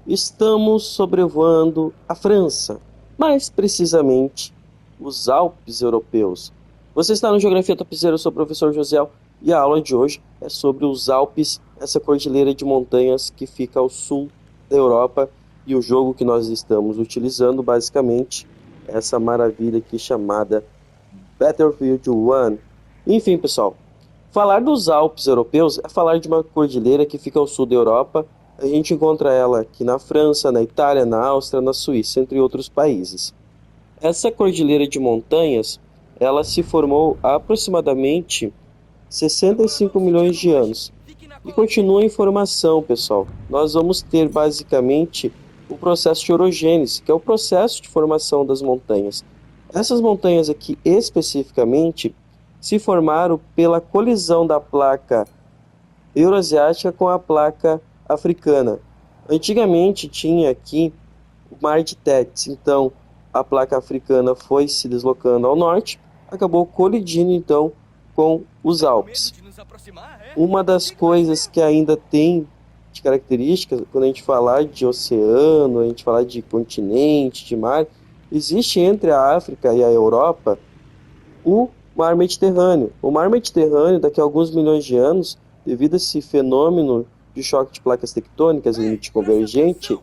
Estamos sobrevoando a França, mais precisamente os Alpes europeus. Você está no Geografia Topzera, eu sou o professor Josiel e a aula de hoje é sobre os Alpes, essa cordilheira de montanhas que fica ao sul da Europa, e o jogo que nós estamos utilizando basicamente é essa maravilha aqui chamada Battlefield 1. Enfim, pessoal, falar dos Alpes europeus é falar de uma cordilheira que fica ao sul da Europa. A gente encontra ela aqui na França, na Itália, na Áustria, na Suíça, entre outros países. Essa cordilheira de montanhas, ela se formou há aproximadamente 65 milhões de anos e continua em formação, pessoal. Nós vamos ter basicamente o processo de orogênese, que é o processo de formação das montanhas. Essas montanhas aqui especificamente se formaram pela colisão da placa euroasiática com a placa africana. Antigamente tinha aqui o Mar de Tétis, então a placa africana foi se deslocando ao norte, acabou colidindo então com os Alpes. Uma das coisas que ainda tem de características, quando a gente falar de oceano, a gente falar de continente, de mar, existe entre a África e a Europa o Mar Mediterrâneo. O Mar Mediterrâneo, daqui a alguns milhões de anos, devido a esse fenômeno de choque de placas tectônicas, limite convergente,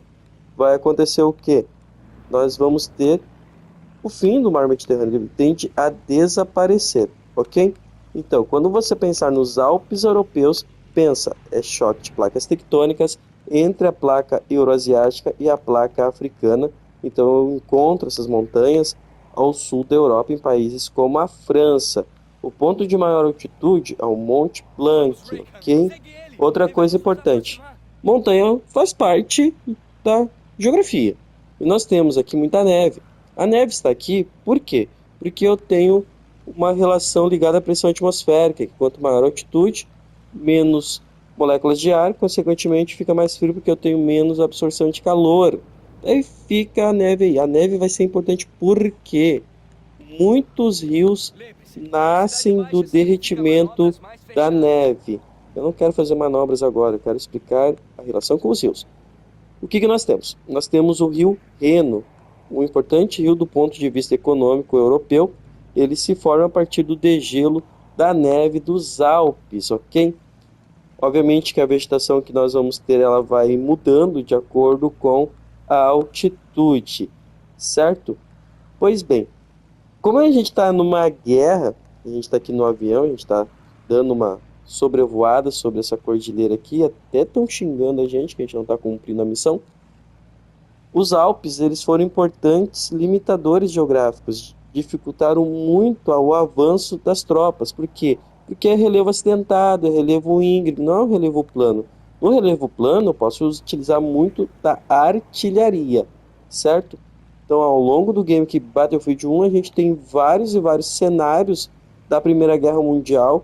vai acontecer o quê? Nós vamos ter o fim do Mar Mediterrâneo, ele tende a desaparecer, ok? Então, quando você pensar nos Alpes europeus, pensa, é choque de placas tectônicas entre a placa euroasiática e a placa africana. Então, eu encontro essas montanhas ao sul da Europa, em países como a França. O ponto de maior altitude é o Monte Blanc, ok? Outra coisa importante, montanha faz parte da geografia. E nós temos aqui muita neve. A neve está aqui por quê? Porque eu tenho uma relação ligada à pressão atmosférica, que quanto maior a altitude, menos moléculas de ar, consequentemente fica mais frio porque eu tenho menos absorção de calor. Aí fica a neve aí. A neve vai ser importante porque muitos rios nascem do derretimento da neve. Eu não quero fazer manobras agora, eu quero explicar a relação com os rios. O que nós temos? Nós temos o rio Reno, um importante rio do ponto de vista econômico europeu. Ele se forma a partir do degelo da neve dos Alpes, ok? Obviamente que a vegetação que nós vamos ter, ela vai mudando de acordo com a altitude, certo? Pois bem, como a gente está numa guerra, a gente está aqui no avião, a gente está dando uma sobrevoada sobre essa cordilheira aqui, até estão xingando a gente que a gente não está cumprindo a missão. Os Alpes, eles foram importantes limitadores geográficos, dificultaram muito o avanço das tropas. Por quê? Porque é relevo acidentado, é relevo íngreme, não é um relevo plano. No relevo plano, eu posso utilizar muito da artilharia, certo? Então, ao longo do game que Battlefield 1, a gente tem vários e vários cenários da Primeira Guerra Mundial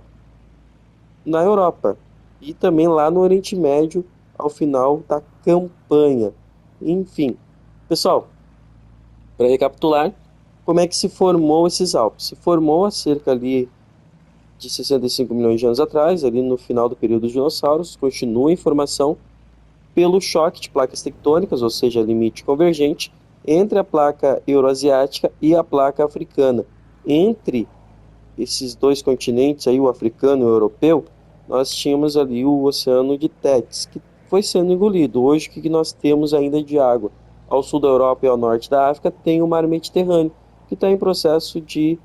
na Europa e também lá no Oriente Médio ao final da campanha. Enfim, pessoal, para recapitular, como é que se formou esses Alpes? Se formou há cerca ali de 65 milhões de anos atrás, ali no final do período dos dinossauros, continua em formação pelo choque de placas tectônicas, ou seja, limite convergente, entre a placa euroasiática e a placa africana. Entre esses dois continentes, aí, o africano e o europeu, nós tínhamos ali o Oceano de Tétis, que foi sendo engolido. Hoje, o que nós temos ainda de água? Ao sul da Europa e ao norte da África, tem o Mar Mediterrâneo, que está em processo de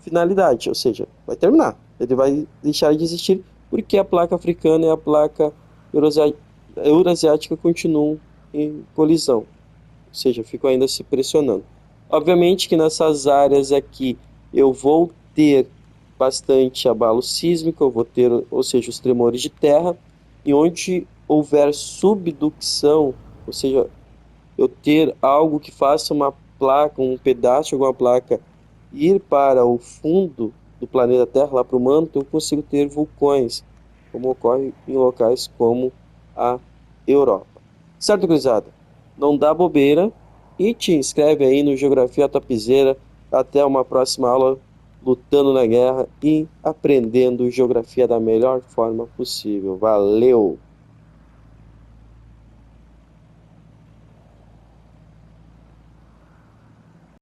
finalidade, ou seja, vai terminar. Ele vai deixar de existir porque a placa africana e a placa euroasiática continuam em colisão, ou seja, ficam ainda se pressionando. Obviamente que nessas áreas aqui eu vou ter bastante abalo sísmico, eu vou ter, ou seja, os tremores de terra, e onde houver subducção, ou seja, eu ter algo que faça uma placa, um pedaço de alguma placa ir para o fundo do planeta Terra, lá para o manto, eu consigo ter vulcões, como ocorre em locais como a Europa. Certo, gurizada? Não dá bobeira e te inscreve aí no Geografia Topzera. Até uma próxima aula, lutando na guerra e aprendendo geografia da melhor forma possível. Valeu!